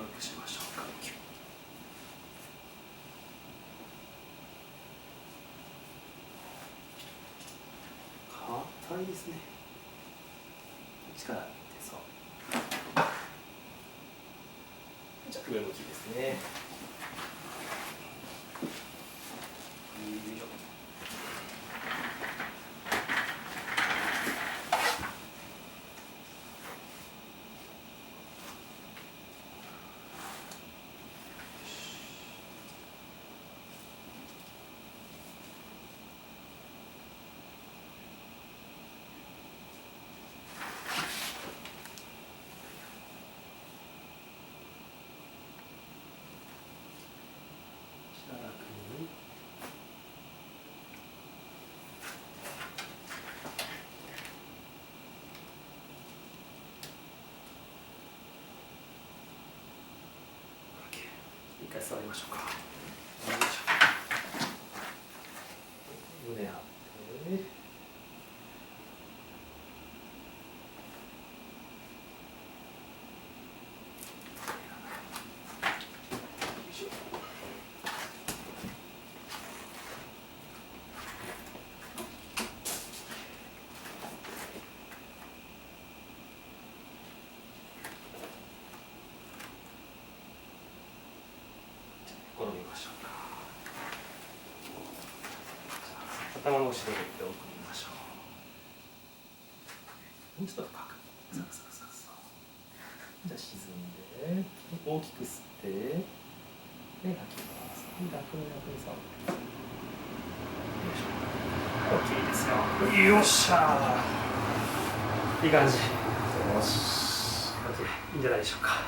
軽くしましょうか。硬いですね。力入れてそう。じゃあ上向きですね。よいしょ。一回座りましょうか。胸張って。転びましょうか。頭の後ろで手を組みましょう。もうちょっと深く。そうそうそうそう。じゃあ沈んで、大きく吸って、で吐きます。楽にそう。よいしょ。OK ですよ。よっしゃー。いい感じ。よし。OK。いいんじゃないでしょうか。